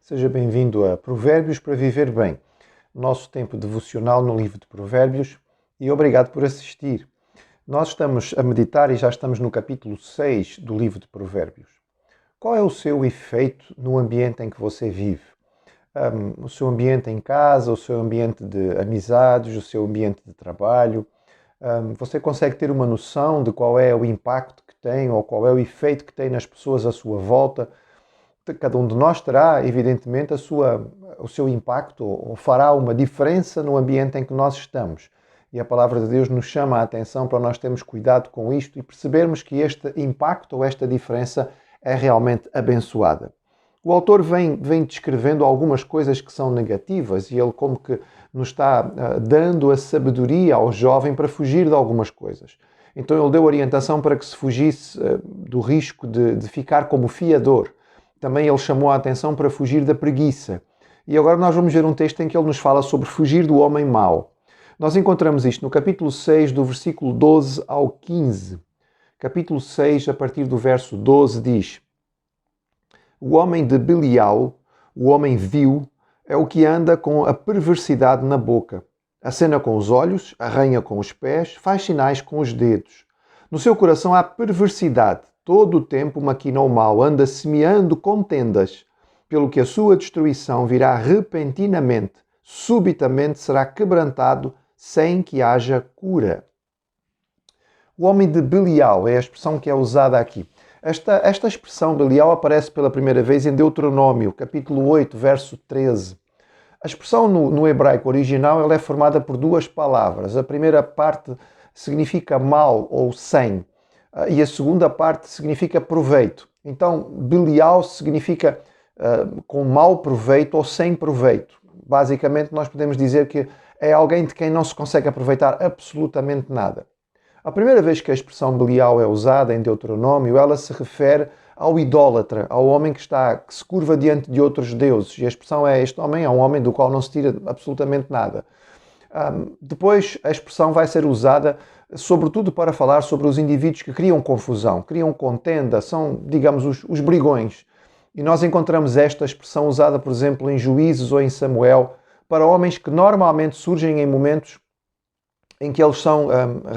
Seja bem-vindo a Provérbios para Viver Bem, nosso tempo devocional no livro de Provérbios, e obrigado por assistir. Nós estamos a meditar e já estamos no capítulo 6 do livro de Provérbios. Qual é o seu efeito no ambiente em que você vive? O seu ambiente em casa, o seu ambiente de amizades, o seu ambiente de trabalho? Você consegue ter uma noção de qual é o impacto que tem ou qual é o efeito que tem nas pessoas à sua volta? Cada um de nós terá, evidentemente, o seu impacto ou fará uma diferença no ambiente em que nós estamos. E a palavra de Deus nos chama a atenção para nós termos cuidado com isto e percebermos que este impacto ou esta diferença é realmente abençoada. O autor vem descrevendo algumas coisas que são negativas e ele como que nos está dando a sabedoria ao jovem para fugir de algumas coisas. Então ele deu orientação para que se fugisse do risco de ficar como fiador. Também ele chamou a atenção para fugir da preguiça. E agora nós vamos ver um texto em que ele nos fala sobre fugir do homem mau. Nós encontramos isto no capítulo 6, do versículo 12 ao 15. Capítulo 6, a partir do verso 12, diz: O homem de Belial, o homem vil, é o que anda com a perversidade na boca. Acena com os olhos, arranha com os pés, faz sinais com os dedos. No seu coração há perversidade. Todo o tempo maquina o mal, anda semeando contendas, pelo que a sua destruição virá repentinamente, subitamente será quebrantado, sem que haja cura. O homem de Belial é a expressão que é usada aqui. Esta expressão Belial aparece pela primeira vez em Deuteronômio, capítulo 8, verso 13. A expressão no hebraico original ela é formada por duas palavras. A primeira parte significa mal ou sem. E a segunda parte significa proveito. Então, Belial significa com mau proveito ou sem proveito. Basicamente, nós podemos dizer que é alguém de quem não se consegue aproveitar absolutamente nada. A primeira vez que a expressão Belial é usada em Deuteronômio, ela se refere ao idólatra, ao homem que se curva diante de outros deuses. E a expressão é: este homem é um homem do qual não se tira absolutamente nada. Depois, a expressão vai ser usada sobretudo para falar sobre os indivíduos que criam confusão, criam contenda, são, digamos, os brigões. E nós encontramos esta expressão usada, por exemplo, em Juízes ou em Samuel, para homens que normalmente surgem em momentos em que eles são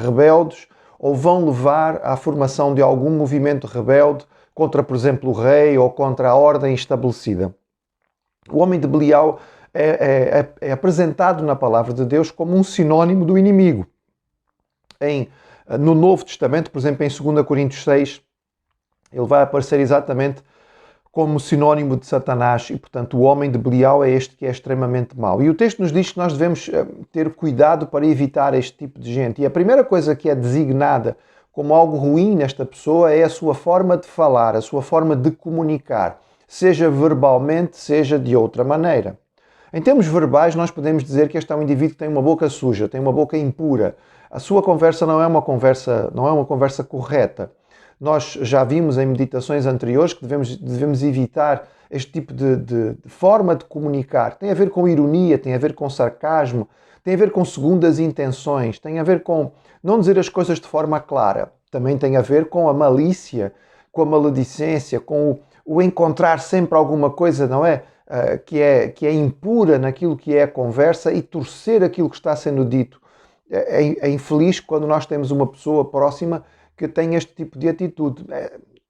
rebeldes ou vão levar à formação de algum movimento rebelde contra, por exemplo, o rei ou contra a ordem estabelecida. O homem de Belial é apresentado na palavra de Deus como um sinónimo do inimigo. No Novo Testamento, por exemplo, em 2 Coríntios 6, ele vai aparecer exatamente como sinónimo de Satanás e, portanto, o homem de Belial é este que é extremamente mau. E o texto nos diz que nós devemos ter cuidado para evitar este tipo de gente. E a primeira coisa que é designada como algo ruim nesta pessoa é a sua forma de falar, a sua forma de comunicar, seja verbalmente, seja de outra maneira. Em termos verbais, nós podemos dizer que este é um indivíduo que tem uma boca suja, tem uma boca impura. A sua conversa não é uma conversa correta. Nós já vimos em meditações anteriores que devemos evitar este tipo de forma de comunicar. Tem a ver com ironia, tem a ver com sarcasmo, tem a ver com segundas intenções, tem a ver com não dizer as coisas de forma clara. Também tem a ver com a malícia, com a maledicência, com o encontrar sempre alguma coisa, não é? Que é impura naquilo que é a conversa e torcer aquilo que está sendo dito. É infeliz quando nós temos uma pessoa próxima que tem este tipo de atitude.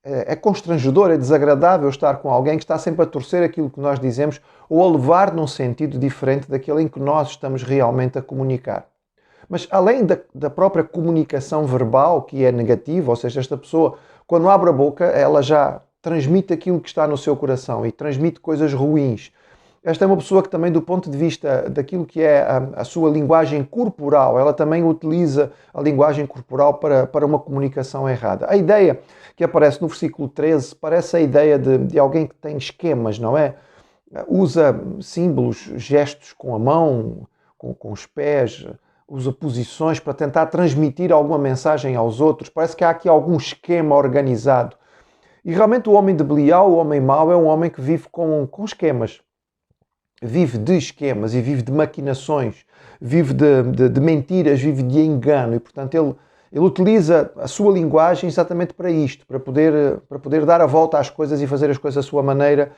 É constrangedor, é desagradável estar com alguém que está sempre a torcer aquilo que nós dizemos ou a levar num sentido diferente daquele em que nós estamos realmente a comunicar. Mas além da própria comunicação verbal, que é negativa, ou seja, esta pessoa, quando abre a boca, ela já transmite aquilo que está no seu coração e transmite coisas ruins. Esta é uma pessoa que também, do ponto de vista daquilo que é a sua linguagem corporal, ela também utiliza a linguagem corporal para uma comunicação errada. A ideia que aparece no versículo 13 parece a ideia de alguém que tem esquemas, não é? Usa símbolos, gestos com a mão, com os pés, usa posições para tentar transmitir alguma mensagem aos outros. Parece que há aqui algum esquema organizado. E realmente o homem de Belial, o homem mau, é um homem que vive com esquemas. Vive de esquemas e vive de maquinações, vive de mentiras, vive de engano. E, portanto, ele utiliza a sua linguagem exatamente para isto, para poder dar a volta às coisas e fazer as coisas da sua maneira,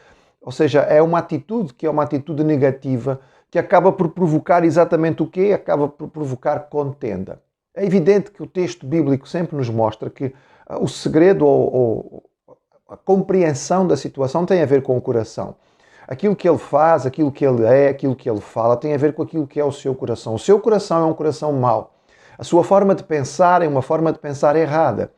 Ou seja, é uma atitude que é uma atitude negativa, que acaba por provocar exatamente o quê? Acaba por provocar contenda. É evidente que o texto bíblico sempre nos mostra que o segredo ou a compreensão da situação tem a ver com o coração. Aquilo que ele faz, aquilo que ele é, aquilo que ele fala, tem a ver com aquilo que é o seu coração. O seu coração é um coração mau. A sua forma de pensar é uma forma de pensar errada.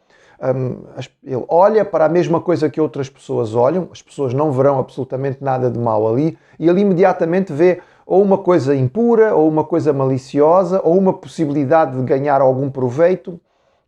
Ele olha para a mesma coisa que outras pessoas olham, as pessoas não verão absolutamente nada de mal ali, e ele imediatamente vê ou uma coisa impura, ou uma coisa maliciosa, ou uma possibilidade de ganhar algum proveito.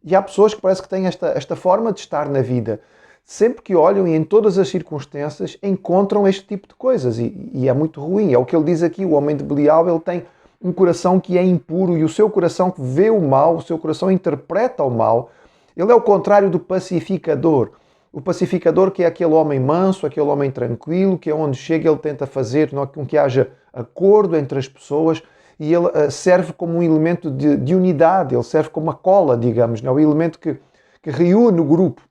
E há pessoas que parece que têm esta forma de estar na vida. Sempre que olham e em todas as circunstâncias encontram este tipo de coisas. E é muito ruim. É o que ele diz aqui, o homem de Belial, ele tem um coração que é impuro e o seu coração que vê o mal, o seu coração interpreta o mal. Ele é o contrário do pacificador. O pacificador que é aquele homem manso, aquele homem tranquilo, que é onde chega ele tenta fazer com que haja acordo entre as pessoas e ele serve como um elemento de unidade, ele serve como uma cola, digamos, não? O elemento que reúne o grupo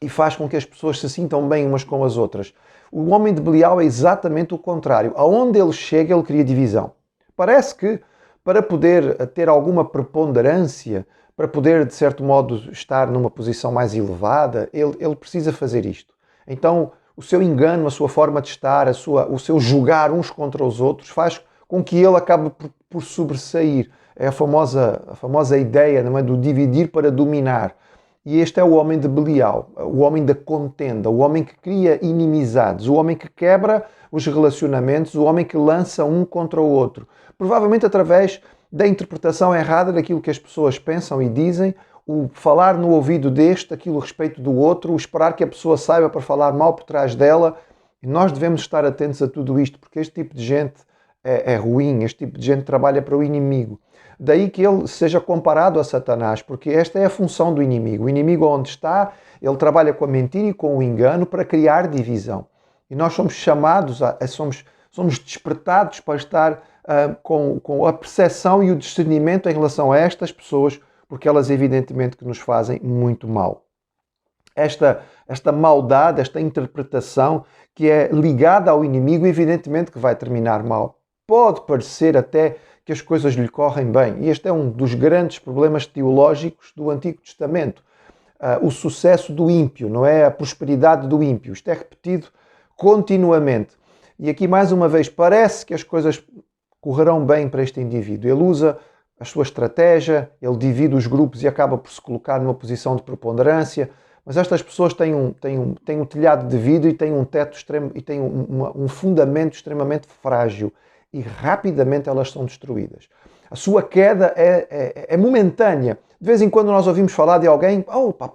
e faz com que as pessoas se sintam bem umas com as outras. O homem de Belial é exatamente o contrário. Aonde ele chega, ele cria divisão. Parece que para poder ter alguma preponderância, para poder, de certo modo, estar numa posição mais elevada, ele precisa fazer isto. Então, o seu engano, a sua forma de estar, o seu julgar uns contra os outros, faz com que ele acabe por sobressair. É a famosa ideia, não é, do dividir para dominar. E este é o homem de Belial, o homem da contenda, o homem que cria inimizades, o homem que quebra os relacionamentos, o homem que lança um contra o outro. Provavelmente através da interpretação errada daquilo que as pessoas pensam e dizem, o falar no ouvido deste, aquilo a respeito do outro, o esperar que a pessoa saiba para falar mal por trás dela. E nós devemos estar atentos a tudo isto, porque este tipo de gente é ruim, este tipo de gente trabalha para o inimigo. Daí que ele seja comparado a Satanás, porque esta é a função do inimigo. O inimigo onde está, ele trabalha com a mentira e com o engano para criar divisão. E nós somos chamados, somos despertados para estar com a percepção e o discernimento em relação a estas pessoas, porque elas evidentemente que nos fazem muito mal. Esta maldade, esta interpretação que é ligada ao inimigo, evidentemente que vai terminar mal. Pode parecer até que as coisas lhe correm bem. E este é um dos grandes problemas teológicos do Antigo Testamento. O sucesso do ímpio, não é? A prosperidade do ímpio. Isto é repetido continuamente. E aqui, mais uma vez, parece que as coisas correrão bem para este indivíduo. Ele usa a sua estratégia, ele divide os grupos e acaba por se colocar numa posição de preponderância. Mas estas pessoas têm um telhado de vidro e têm um teto extremo e têm um fundamento extremamente frágil. E rapidamente elas são destruídas. A sua queda é momentânea. De vez em quando nós ouvimos falar de alguém,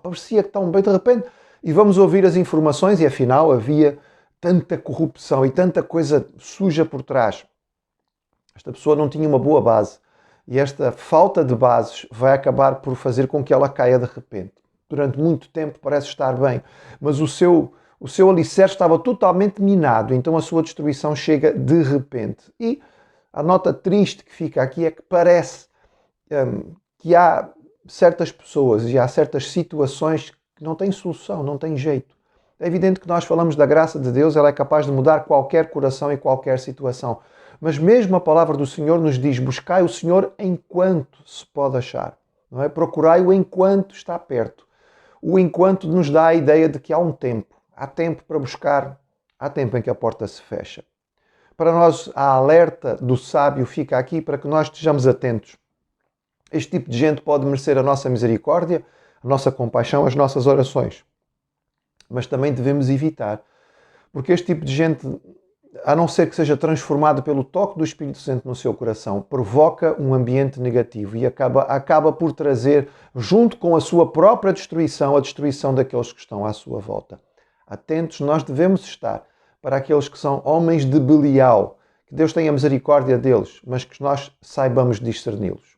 parecia que estão bem de repente, e vamos ouvir as informações e afinal havia tanta corrupção e tanta coisa suja por trás. Esta pessoa não tinha uma boa base e esta falta de bases vai acabar por fazer com que ela caia de repente. Durante muito tempo parece estar bem, mas o seu alicerce estava totalmente minado, então a sua destruição chega de repente. E a nota triste que fica aqui é que parece que há certas pessoas e há certas situações que não têm solução, não têm jeito. É evidente que nós falamos da graça de Deus, ela é capaz de mudar qualquer coração e qualquer situação. Mas mesmo a palavra do Senhor nos diz, buscai o Senhor enquanto se pode achar. Não é? Procurai-o enquanto está perto. O enquanto nos dá a ideia de que há um tempo. Há tempo para buscar, há tempo em que a porta se fecha. Para nós, a alerta do sábio fica aqui para que nós estejamos atentos. Este tipo de gente pode merecer a nossa misericórdia, a nossa compaixão, as nossas orações. Mas também devemos evitar, porque este tipo de gente, a não ser que seja transformado pelo toque do Espírito Santo no seu coração, provoca um ambiente negativo e acaba por trazer, junto com a sua própria destruição, a destruição daqueles que estão à sua volta. Atentos nós devemos estar para aqueles que são homens de Belial, que Deus tenha misericórdia deles, mas que nós saibamos discerni-los.